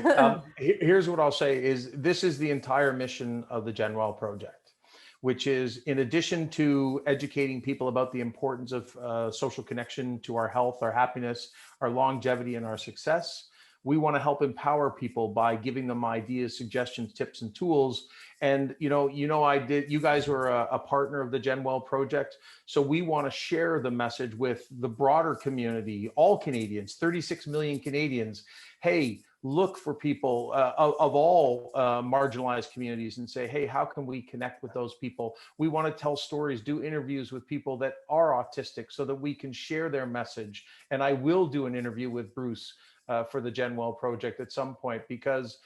Here's what I'll say is this is the entire mission of the GenWell project, which is in addition to educating people about the importance of social connection to our health, our happiness, our longevity, and our success. We want to help empower people by giving them ideas, suggestions, tips, and tools. And you guys were a partner of the GenWell project. So we want to share the message with the broader community, all Canadians, 36 million Canadians. Hey, look for people of all marginalized communities and say, hey, how can we connect with those people? We want to tell stories, do interviews with people that are autistic so that we can share their message. And I will do an interview with Bruce for the GenWell project at some point, because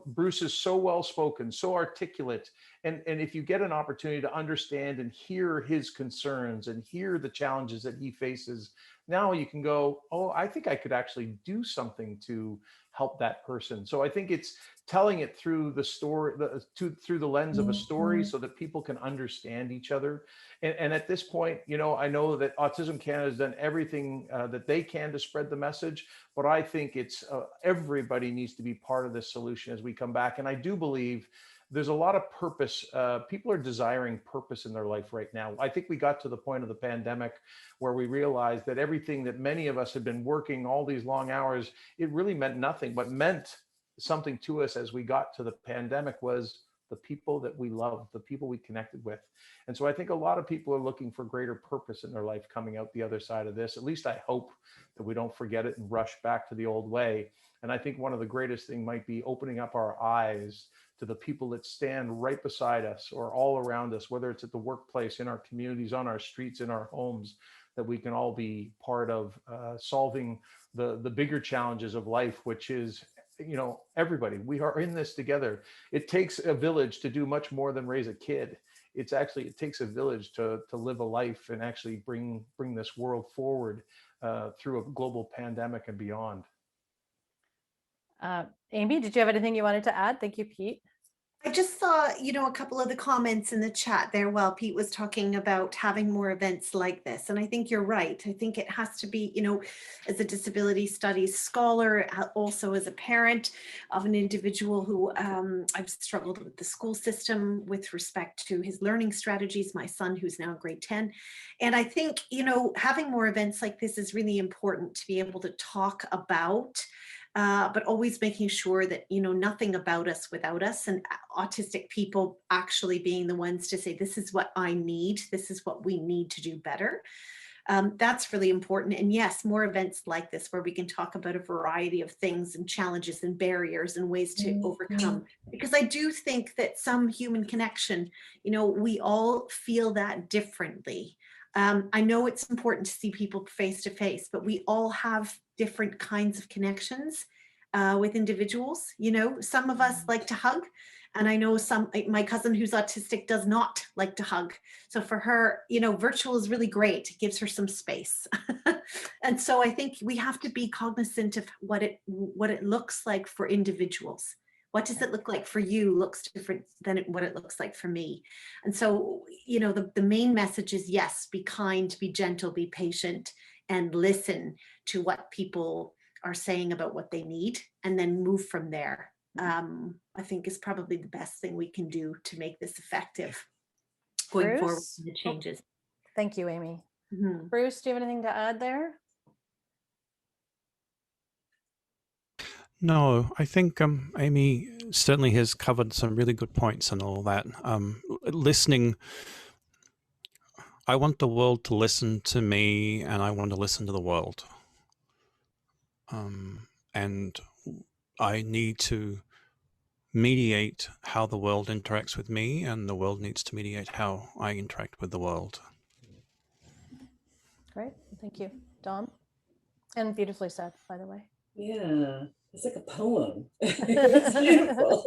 Bruce is so well spoken, so articulate, and if you get an opportunity to understand and hear his concerns and hear the challenges that he faces, now you can go, oh, I think I could actually do something to help that person. So I think it's telling it through the story, through the lens of a story, so that people can understand each other. And at this point, I know that Autism Canada has done everything that they can to spread the message, but I think it's everybody needs to be part of this solution as we come back. And I do believe there's a lot of purpose. People are desiring purpose in their life right now. I think we got to the point of the pandemic where we realized that everything that many of us had been working all these long hours, it really meant nothing. What meant something to us as we got to the pandemic was the people that we love, the people we connected with. And so I think a lot of people are looking for greater purpose in their life coming out the other side of this. At least I hope that we don't forget it and rush back to the old way. And I think one of the greatest things might be opening up our eyes to the people that stand right beside us or all around us, whether it's at the workplace, in our communities, on our streets, in our homes, that we can all be part of solving the bigger challenges of life, which is, everybody, we are in this together. It takes a village to do much more than raise a kid. It takes a village to live a life and actually bring this world forward through a global pandemic and beyond. Amy, did you have anything you wanted to add? Thank you, Pete. I just saw, a couple of the comments in the chat there while Pete was talking about having more events like this. And I think you're right. I think it has to be, as a disability studies scholar, also as a parent of an individual who I've struggled with the school system with respect to his learning strategies, my son who's now in grade 10. And I think, having more events like this is really important to be able to talk about but always making sure that, you know, nothing about us without us, and autistic people actually being the ones to say, this is what I need, this is what we need to do better. That's really important. And yes, more events like this where we can talk about a variety of things and challenges and barriers and ways to overcome. Because I do think that some human connection, you know, we all feel that differently. I know it's important to see people face to face, but we all have different kinds of connections with individuals. You know, some of us like to hug. And I know my cousin who's autistic does not like to hug. So for her, you know, virtual is really great. It gives her some space. And so I think we have to be cognizant of what it looks like for individuals. What does it look like for you looks different than what it looks like for me. And so, you know, the main message is, yes, be kind, be gentle, be patient, and listen to what people are saying about what they need, and then move from there. I think is probably the best thing we can do to make this effective going forward with the changes. Thank you, Amy. Mm-hmm. Bruce, do you have anything to add there? No, I think Amy certainly has covered some really good points and all that. Listening, I want the world to listen to me, and I want to listen to the world. And I need to mediate how the world interacts with me, and the world needs to mediate how I interact with the world. Great, thank you, Dom. And beautifully said, by the way. Yeah, it's like a poem. It's beautiful.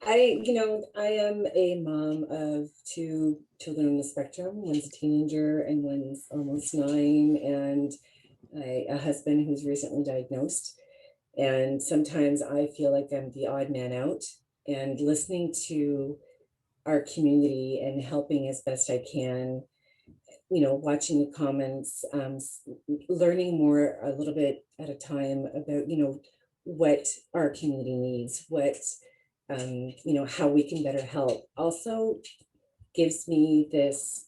I am a mom of 2 children on the spectrum. One's a teenager and one's almost 9, and a husband who's recently diagnosed. And sometimes I feel like I'm the odd man out, and listening to our community and helping as best I can, you know, watching the comments, learning more a little bit at a time about, you know, what our community needs, what, you know, how we can better help, also gives me this,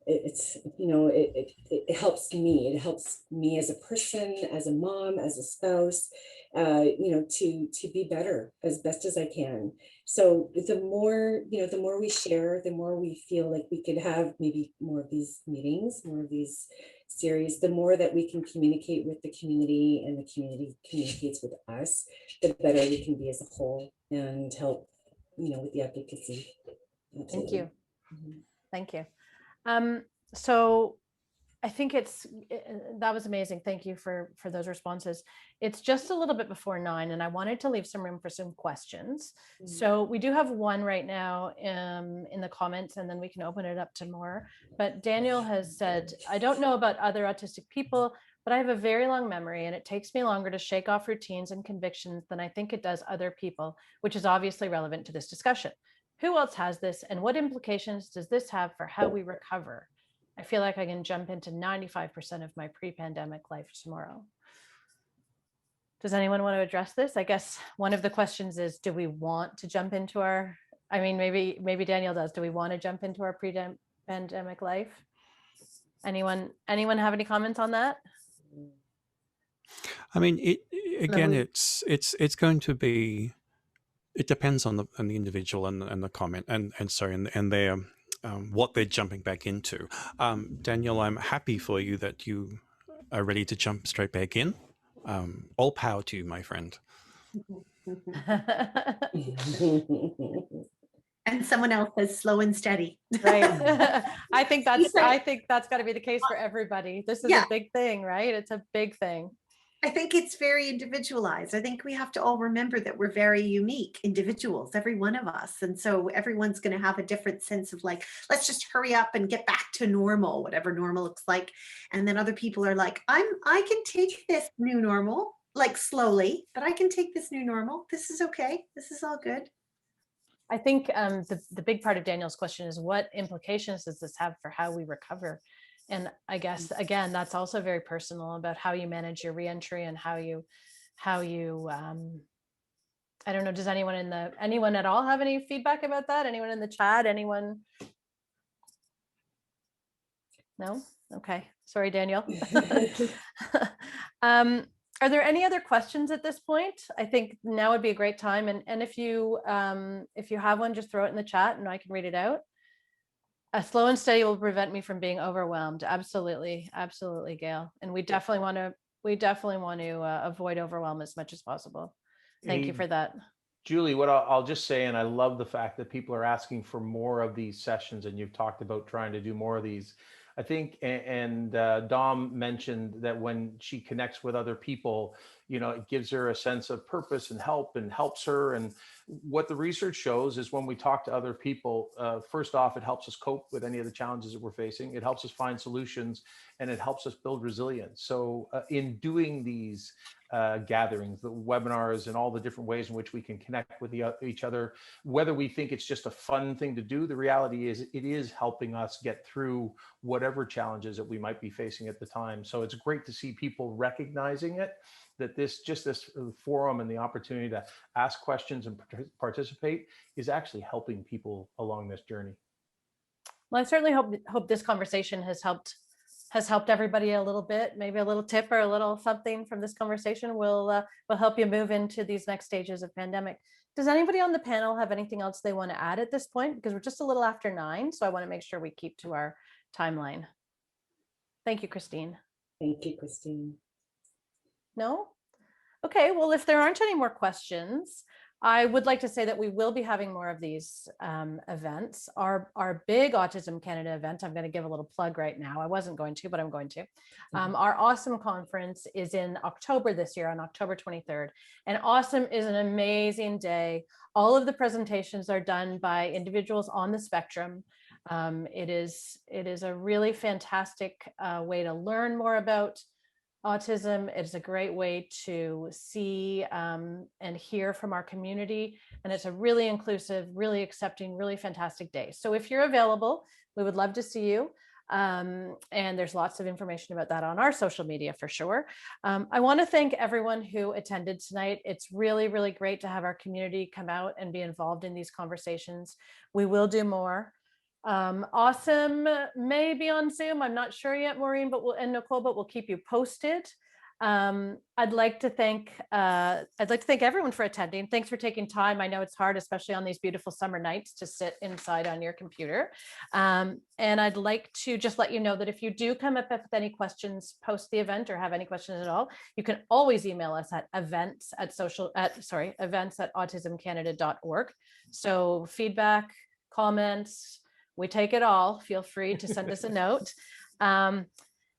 it's, you know, it helps me. It helps me as a person, as a mom, as a spouse, you know, to be better as best as I can. So the more, you know, the more we share, the more we feel like we could have maybe more of these meetings, more of these series, the more that we can communicate with the community and the community communicates with us, the better we can be as a whole and help, you know, with the advocacy. Absolutely. Thank you. Thank you. So I think that was amazing. Thank you for those responses. It's just a little bit before 9, and I wanted to leave some room for some questions. So we do have one right now in the comments, and then we can open it up to more. But Daniel has said, I don't know about other autistic people, but I have a very long memory, and it takes me longer to shake off routines and convictions than I think it does other people, which is obviously relevant to this discussion. Who else has this, and what implications does this have for how we recover? I feel like I can jump into 95% of my pre-pandemic life tomorrow. Does anyone want to address this? I guess one of the questions is, do we want to jump into our, I mean, maybe Daniel does. Do we want to jump into our pre-pandemic life? Anyone have any comments on that? I mean, it's going to be, it depends on the individual and the comment and their what they're jumping back into. Daniel, I'm happy for you that you are ready to jump straight back in. All power to you, my friend. And someone else says slow and steady. Right. I think that's got to be the case for everybody. This is a big thing, right? It's a big thing. I think it's very individualized. I think we have to all remember that we're very unique individuals, every one of us. And so everyone's going to have a different sense of like, let's just hurry up and get back to normal, whatever normal looks like. And then other people are like, I can take this new normal, like slowly, but I can take this new normal. This is okay. This is all good. I think the big part of Daniel's question is, what implications does this have for how we recover? And I guess, again, that's also very personal about how you manage your reentry and how you I don't know, does anyone at all have any feedback about that? Anyone in the chat? Anyone? No? Okay, sorry, Daniel. Are there any other questions at this point? I think now would be a great time. And if you have one, just throw it in the chat and I can read it out. A slow and steady will prevent me from being overwhelmed. Absolutely, absolutely, Gail. And we definitely want to avoid overwhelm as much as possible. Thank you Hey, for that. Julie, what I'll just say, and I love the fact that people are asking for more of these sessions, and you've talked about trying to do more of these. I think, and Dom mentioned that when she connects with other people, it gives her a sense of purpose and helps her. And what the research shows is when we talk to other people, first off, it helps us cope with any of the challenges that we're facing. It helps us find solutions, and it helps us build resilience. So in doing these gatherings, the webinars, and all the different ways in which we can connect with each other, whether we think it's just a fun thing to do, the reality is it is helping us get through whatever challenges that we might be facing at the time. So it's great to see people recognizing it, that this forum and the opportunity to ask questions and participate is actually helping people along this journey. Well, I certainly hope this conversation has helped everybody a little bit. Maybe a little tip or a little something from this conversation will help you move into these next stages of pandemic. Does anybody on the panel have anything else they want to add at this point? Because we're just a little after 9, so I want to make sure we keep to our timeline. Thank you, Christine. Thank you, Christine. No? Okay, well, if there aren't any more questions, I would like to say that we will be having more of these events. Our big Autism Canada event, I'm going to give a little plug right now. I wasn't going to, but I'm going to. Our Awesome Conference is in October this year, on October 23rd. And Awesome is an amazing day. All of the presentations are done by individuals on the spectrum. It is a really fantastic way to learn more about autism. It's a great way to see and hear from our community. And it's a really inclusive, really accepting, really fantastic day. So if you're available, we would love to see you. And there's lots of information about that on our social media for sure. I want to thank everyone who attended tonight. It's really, really great to have our community come out and be involved in these conversations. We will do more. Awesome may be on Zoom. I'm not sure yet, Maureen, and Nicole, but we'll keep you posted. I'd like to thank everyone for attending. Thanks for taking time. I know it's hard, especially on these beautiful summer nights, to sit inside on your computer. And I'd like to just let you know that if you do come up with any questions post the event or have any questions at all, you can always email us at events@autismcanada.org. So feedback, comments, we take it all. Feel free to send us a note.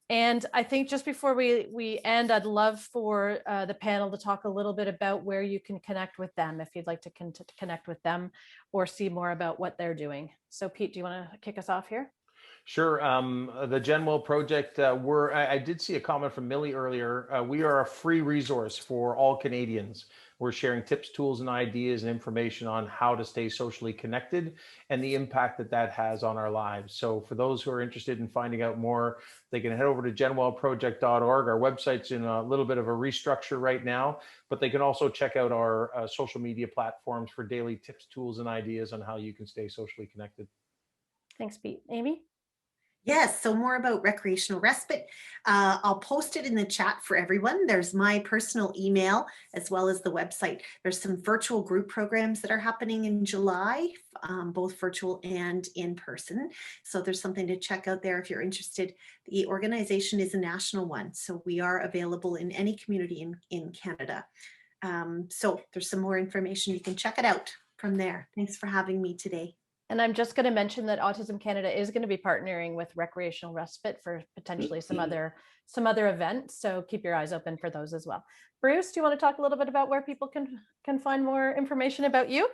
And I think just before we end, I'd love for the panel to talk a little bit about where you can connect with them, if you'd like to connect with them or see more about what they're doing. So Pete, do you want to kick us off here? Sure. The GenWell project, I did see a comment from Millie earlier. We are a free resource for all Canadians. We're sharing tips, tools, and ideas and information on how to stay socially connected and the impact that has on our lives. So for those who are interested in finding out more, they can head over to genwellproject.org. Our website's in a little bit of a restructure right now, but they can also check out our social media platforms for daily tips, tools, and ideas on how you can stay socially connected. Thanks, Pete. Amy? Yes, so more about recreational respite. I'll post it in the chat for everyone. There's my personal email as well as the website. There's some virtual group programs that are happening in July, both virtual and in person. So there's something to check out there if you're interested. The organization is a national one, so we are available in any community in Canada. So there's some more information. You can check it out from there. Thanks for having me today. And I'm just going to mention that Autism Canada is going to be partnering with Recreational Respite for potentially some other events. So keep your eyes open for those as well. Bruce, do you want to talk a little bit about where people can find more information about you?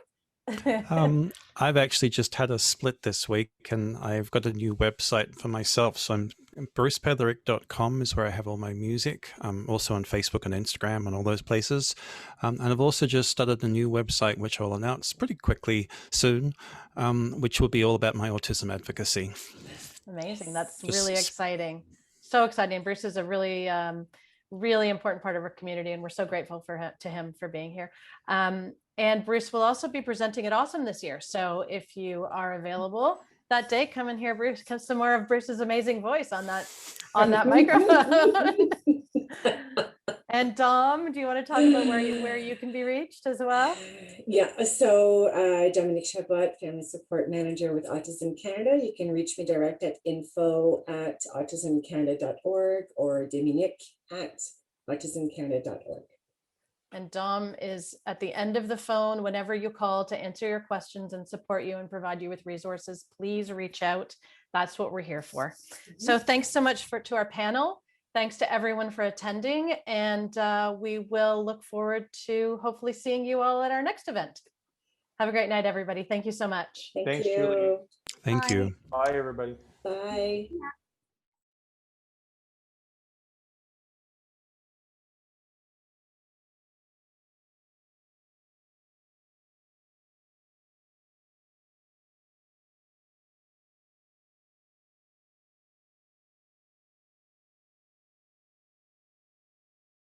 I've actually just had a split this week, and I've got a new website for myself. So brucepetherick.com is where I have all my music. I'm also on Facebook and Instagram and all those places. And I've also just started a new website, which I'll announce pretty quickly soon, which will be all about my autism advocacy. Amazing. That's really exciting. So exciting. Bruce is a really, really important part of our community, and we're so grateful to him for being here. And Bruce will also be presenting at Awesome this year. So if you are available, that day, come and hear Bruce, some more of Bruce's amazing voice on that microphone. And Dom, do you want to talk about where you can be reached as well? Yeah, so Dominique Chabot, Family Support Manager with Autism Canada. You can reach me direct at info@autismcanada.org or Dominique@autismcanada.org. And Dom is at the end of the phone whenever you call to answer your questions and support you and provide you with resources. Please reach out. That's what we're here for. So thanks so much to our panel. Thanks to everyone for attending, and we will look forward to hopefully seeing you all at our next event. Have a great night, everybody. Thank you so much. Thank Thanks, you. Julie. Thank you. Bye, everybody. Bye. Yeah.